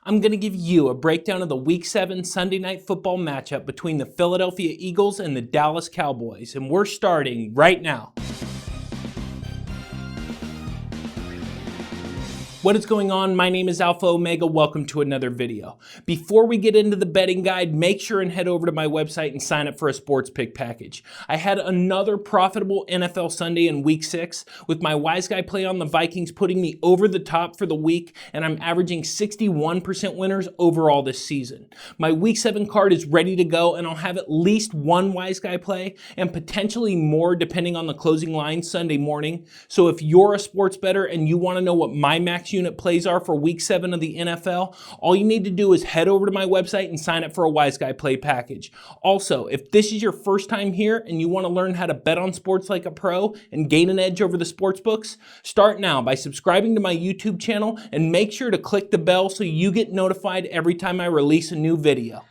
I'm going to give you a breakdown of the Week 7 Sunday Night Football matchup between the Philadelphia Eagles and the Dallas Cowboys, and we're starting right now. What is going on? My name is Alpha Omega. Welcome to another video. Before we get into the betting guide, make sure and head over to my website and sign up for a sports pick package. I had another profitable NFL Sunday in Week 6 with my Wise Guy play on the Vikings putting me over the top for the week, and I'm averaging 61% winners overall this season. My Week 7 card is ready to go, and I'll have at least one Wise Guy play and potentially more depending on the closing line Sunday morning. So if you're a sports bettor and you want to know what my max unit plays are for Week 7 of the NFL, all you need to do is head over to my website and sign up for a Wise Guy play package. Also, if this is your first time here and you want to learn how to bet on sports like a pro and gain an edge over the sports books, start now by subscribing to my YouTube channel and make sure to click the bell so you get notified every time I release a new video.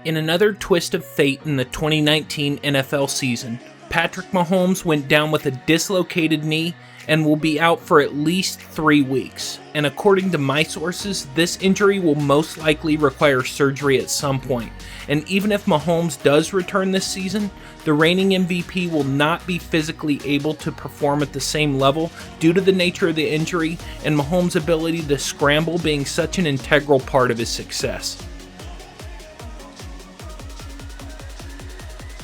In another twist of fate in the 2019 NFL season, Patrick Mahomes went down with a dislocated knee and will be out for at least 3 weeks. And according to my sources, this injury will most likely require surgery at some point. And even if Mahomes does return this season, the reigning MVP will not be physically able to perform at the same level due to the nature of the injury and Mahomes' ability to scramble being such an integral part of his success.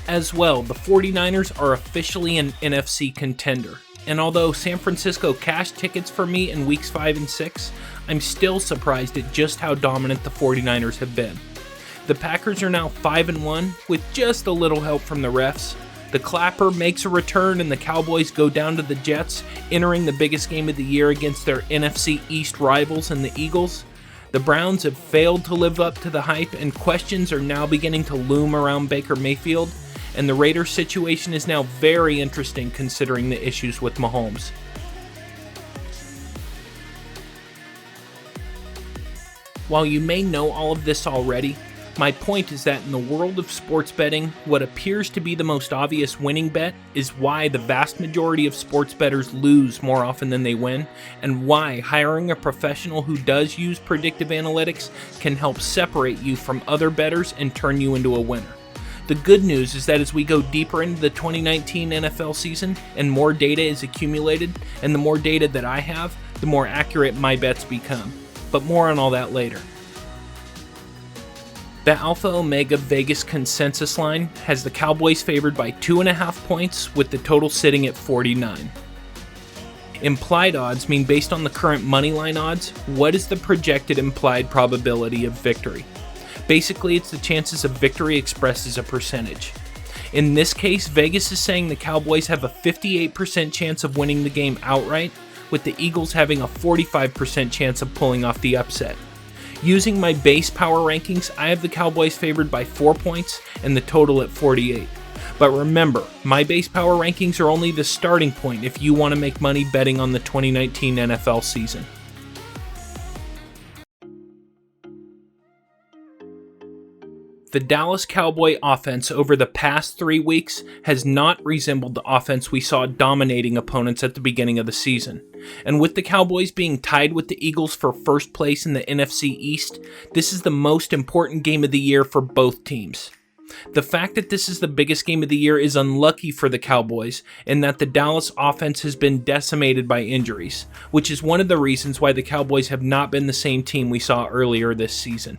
As well, the 49ers are officially an NFC contender. And although San Francisco cashed tickets for me in weeks 5 and 6, I'm still surprised at just how dominant the 49ers have been. The Packers are now 5-1 with just a little help from the refs. The Clapper makes a return and the Cowboys go down to the Jets, entering the biggest game of the year against their NFC East rivals and the Eagles. The Browns have failed to live up to the hype and questions are now beginning to loom around Baker Mayfield. And the Raiders situation is now very interesting considering the issues with Mahomes. While you may know all of this already, my point is that in the world of sports betting, what appears to be the most obvious winning bet is why the vast majority of sports bettors lose more often than they win, and why hiring a professional who does use predictive analytics can help separate you from other bettors and turn you into a winner. The good news is that as we go deeper into the 2019 NFL season and more data is accumulated, and the more data that I have, the more accurate my bets become. But more on all that later. The Alpha Omega Vegas consensus line has the Cowboys favored by 2.5 points with the total sitting at 49. Implied odds mean based on the current moneyline odds, what is the projected implied probability of victory? Basically, it's the chances of victory expressed as a percentage. In this case, Vegas is saying the Cowboys have a 58% chance of winning the game outright, with the Eagles having a 45% chance of pulling off the upset. Using my base power rankings, I have the Cowboys favored by 4 points and the total at 48. But remember, my base power rankings are only the starting point if you want to make money betting on the 2019 NFL season. The Dallas Cowboy offense over the past 3 weeks has not resembled the offense we saw dominating opponents at the beginning of the season. And with the Cowboys being tied with the Eagles for first place in the NFC East, this is the most important game of the year for both teams. The fact that this is the biggest game of the year is unlucky for the Cowboys in that the Dallas offense has been decimated by injuries, which is one of the reasons why the Cowboys have not been the same team we saw earlier this season.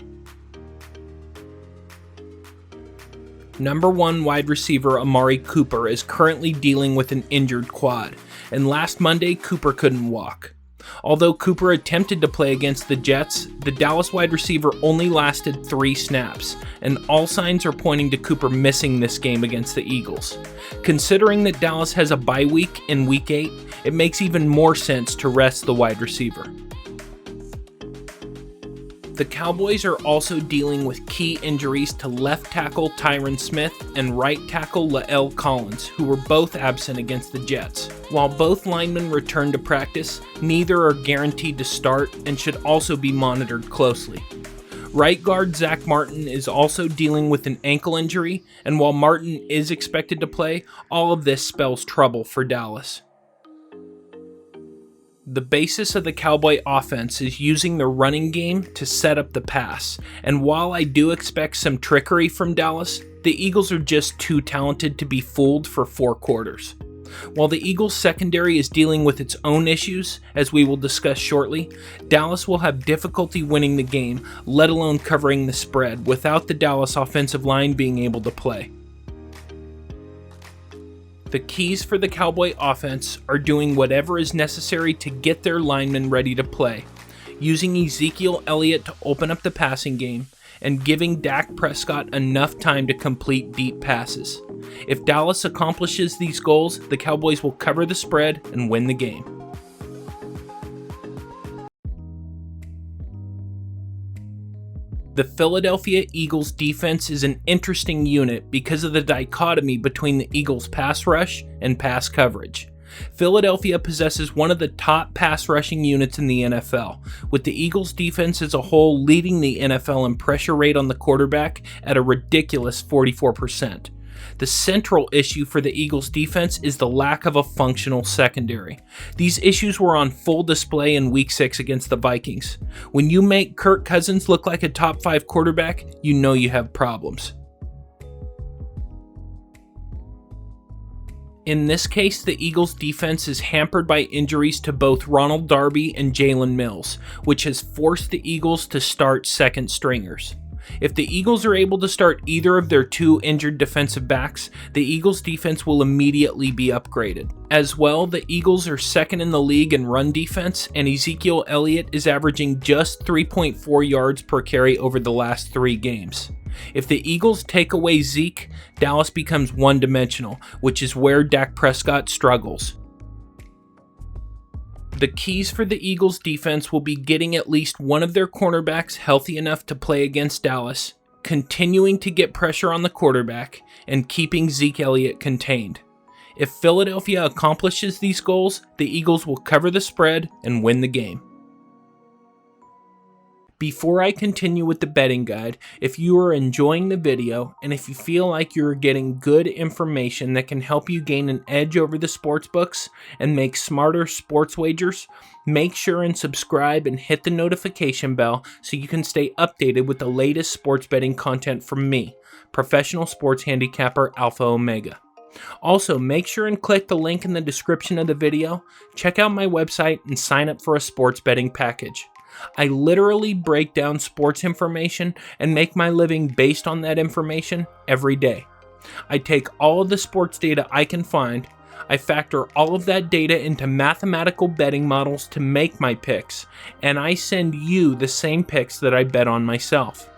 Number 1 wide receiver Amari Cooper is currently dealing with an injured quad, and last Monday Cooper couldn't walk. Although Cooper attempted to play against the Jets, the Dallas wide receiver only lasted 3 snaps, and all signs are pointing to Cooper missing this game against the Eagles. Considering that Dallas has a bye week in Week 8, it makes even more sense to rest the wide receiver. The Cowboys are also dealing with key injuries to left tackle Tyron Smith and right tackle La'el Collins, who were both absent against the Jets. While both linemen return to practice, neither are guaranteed to start and should also be monitored closely. Right guard Zach Martin is also dealing with an ankle injury, and while Martin is expected to play, all of this spells trouble for Dallas. The basis of the Cowboy offense is using the running game to set up the pass, and while I do expect some trickery from Dallas, the Eagles are just too talented to be fooled for 4 quarters. While the Eagles' secondary is dealing with its own issues, as we will discuss shortly, Dallas will have difficulty winning the game, let alone covering the spread, without the Dallas offensive line being able to play. The keys for the Cowboy offense are doing whatever is necessary to get their linemen ready to play, using Ezekiel Elliott to open up the passing game, and giving Dak Prescott enough time to complete deep passes. If Dallas accomplishes these goals, the Cowboys will cover the spread and win the game. The Philadelphia Eagles defense is an interesting unit because of the dichotomy between the Eagles' pass rush and pass coverage. Philadelphia possesses one of the top pass rushing units in the NFL, with the Eagles defense as a whole leading the NFL in pressure rate on the quarterback at a ridiculous 44%. The central issue for the Eagles defense is the lack of a functional secondary. These issues were on full display in Week 6 against the Vikings. When you make Kirk Cousins look like a top 5 quarterback, you know you have problems. In this case, the Eagles' defense is hampered by injuries to both Ronald Darby and Jalen Mills, which has forced the Eagles to start second stringers. If the Eagles are able to start either of their 2 injured defensive backs, the Eagles' defense will immediately be upgraded. As well, the Eagles are second in the league in run defense, and Ezekiel Elliott is averaging just 3.4 yards per carry over the last 3 games. If the Eagles take away Zeke, Dallas becomes one-dimensional, which is where Dak Prescott struggles. The keys for the Eagles defense will be getting at least one of their cornerbacks healthy enough to play against Dallas, continuing to get pressure on the quarterback, and keeping Zeke Elliott contained. If Philadelphia accomplishes these goals, the Eagles will cover the spread and win the game. Before I continue with the betting guide, if you are enjoying the video and if you feel like you're getting good information that can help you gain an edge over the sportsbooks and make smarter sports wagers, make sure and subscribe and hit the notification bell so you can stay updated with the latest sports betting content from me, professional sports handicapper Alpha Omega. Also, make sure and click the link in the description of the video, check out my website, and sign up for a sports betting package. I literally break down sports information and make my living based on that information every day. I take all of the sports data I can find, I factor all of that data into mathematical betting models to make my picks, and I send you the same picks that I bet on myself.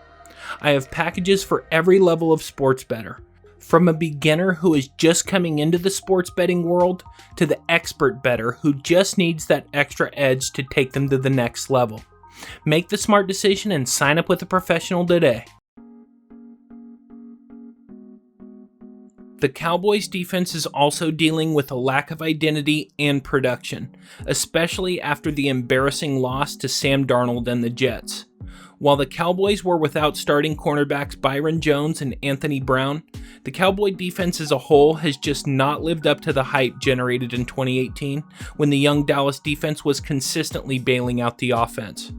I have packages for every level of sports bettor, from a beginner who is just coming into the sports betting world to the expert bettor who just needs that extra edge to take them to the next level. Make the smart decision and sign up with a professional today. The Cowboys defense is also dealing with a lack of identity and production, especially after the embarrassing loss to Sam Darnold and the Jets. While the Cowboys were without starting cornerbacks Byron Jones and Anthony Brown, the Cowboy defense as a whole has just not lived up to the hype generated in 2018 when the young Dallas defense was consistently bailing out the offense.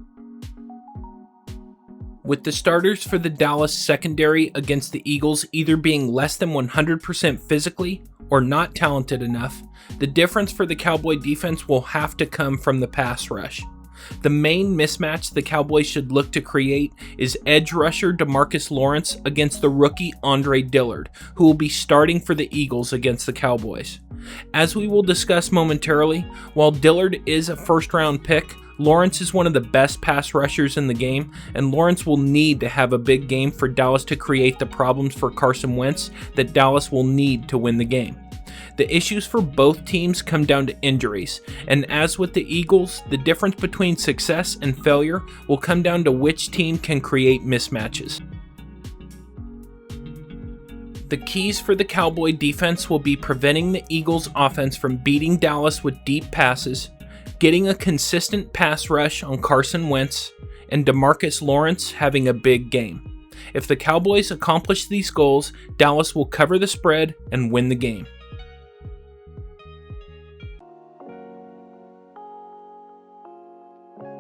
With the starters for the Dallas secondary against the Eagles either being less than 100% physically or not talented enough, the difference for the Cowboy defense will have to come from the pass rush. The main mismatch the Cowboys should look to create is edge rusher DeMarcus Lawrence against the rookie Andre Dillard, who will be starting for the Eagles against the Cowboys. As we will discuss momentarily, while Dillard is a first-round pick, Lawrence is one of the best pass rushers in the game, and Lawrence will need to have a big game for Dallas to create the problems for Carson Wentz that Dallas will need to win the game. The issues for both teams come down to injuries, and as with the Eagles, the difference between success and failure will come down to which team can create mismatches. The keys for the Cowboy defense will be preventing the Eagles' offense from beating Dallas with deep passes, getting a consistent pass rush on Carson Wentz, and DeMarcus Lawrence having a big game. If the Cowboys accomplish these goals, Dallas will cover the spread and win the game.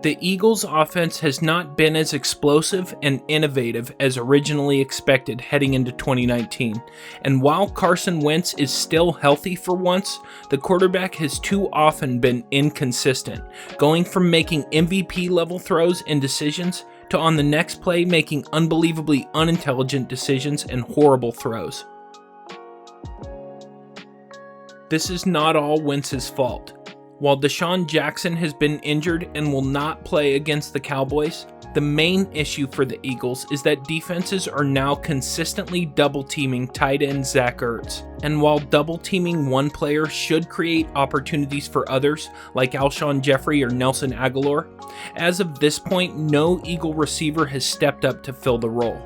The Eagles' offense has not been as explosive and innovative as originally expected heading into 2019, and while Carson Wentz is still healthy for once, the quarterback has too often been inconsistent, going from making MVP-level throws and decisions to on the next play making unbelievably unintelligent decisions and horrible throws. This is not all Wentz's fault. While Deshaun Jackson has been injured and will not play against the Cowboys, the main issue for the Eagles is that defenses are now consistently double-teaming tight end Zach Ertz. And while double-teaming one player should create opportunities for others, like Alshon Jeffrey or Nelson Aguilar, as of this point, no Eagle receiver has stepped up to fill the role.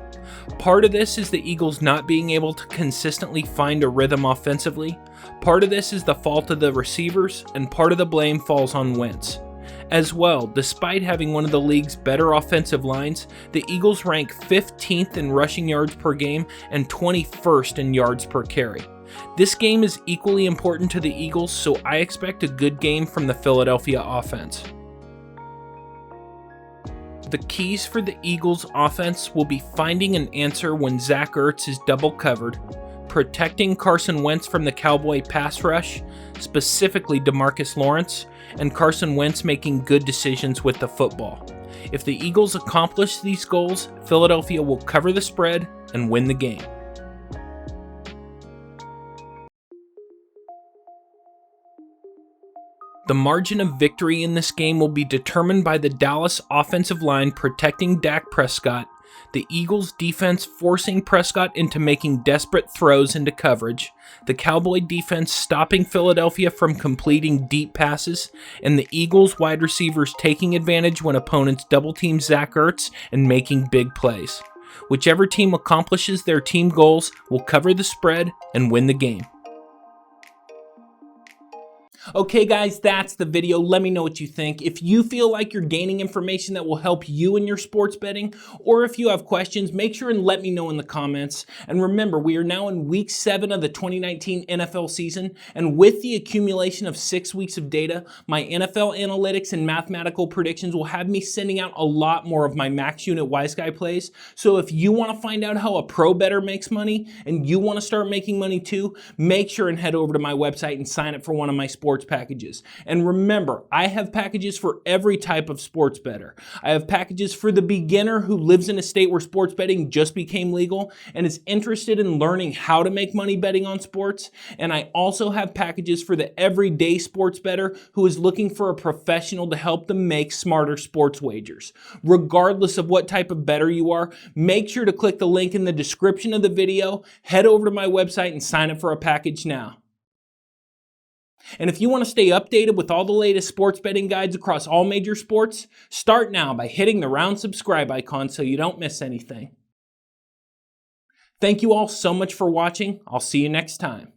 Part of this is the Eagles not being able to consistently find a rhythm offensively. Part of this is the fault of the receivers, and part of the blame falls on Wentz. As well, despite having one of the league's better offensive lines, the Eagles rank 15th in rushing yards per game and 21st in yards per carry. This game is equally important to the Eagles, so I expect a good game from the Philadelphia offense. The keys for the Eagles' offense will be finding an answer when Zach Ertz is double covered, protecting Carson Wentz from the Cowboy pass rush, specifically DeMarcus Lawrence, and Carson Wentz making good decisions with the football. If the Eagles accomplish these goals, Philadelphia will cover the spread and win the game. The margin of victory in this game will be determined by the Dallas offensive line protecting Dak Prescott, the Eagles defense forcing Prescott into making desperate throws into coverage, the Cowboy defense stopping Philadelphia from completing deep passes, and the Eagles wide receivers taking advantage when opponents double-team Zach Ertz and making big plays. Whichever team accomplishes their team goals will cover the spread and win the game. Okay guys, that's the video. Let me know what you think. If you feel like you're gaining information that will help you in your sports betting, or if you have questions, make sure and let me know in the comments. And remember, we are now in week 7 of the 2019 NFL season, and with the accumulation of 6 weeks of data, my NFL analytics and mathematical predictions will have me sending out a lot more of my max unit wise guy plays. So if you want to find out how a pro bettor makes money, and you want to start making money too, make sure and head over to my website and sign up for one of my sports packages. And remember, I have packages for every type of sports bettor. I have packages for the beginner who lives in a state where sports betting just became legal and is interested in learning how to make money betting on sports. And I also have packages for the everyday sports bettor who is looking for a professional to help them make smarter sports wagers. Regardless of what type of bettor you are, make sure to click the link in the description of the video, head over to my website and sign up for a package now. And if you want to stay updated with all the latest sports betting guides across all major sports, start now by hitting the round subscribe icon so you don't miss anything. Thank you all so much for watching. I'll see you next time.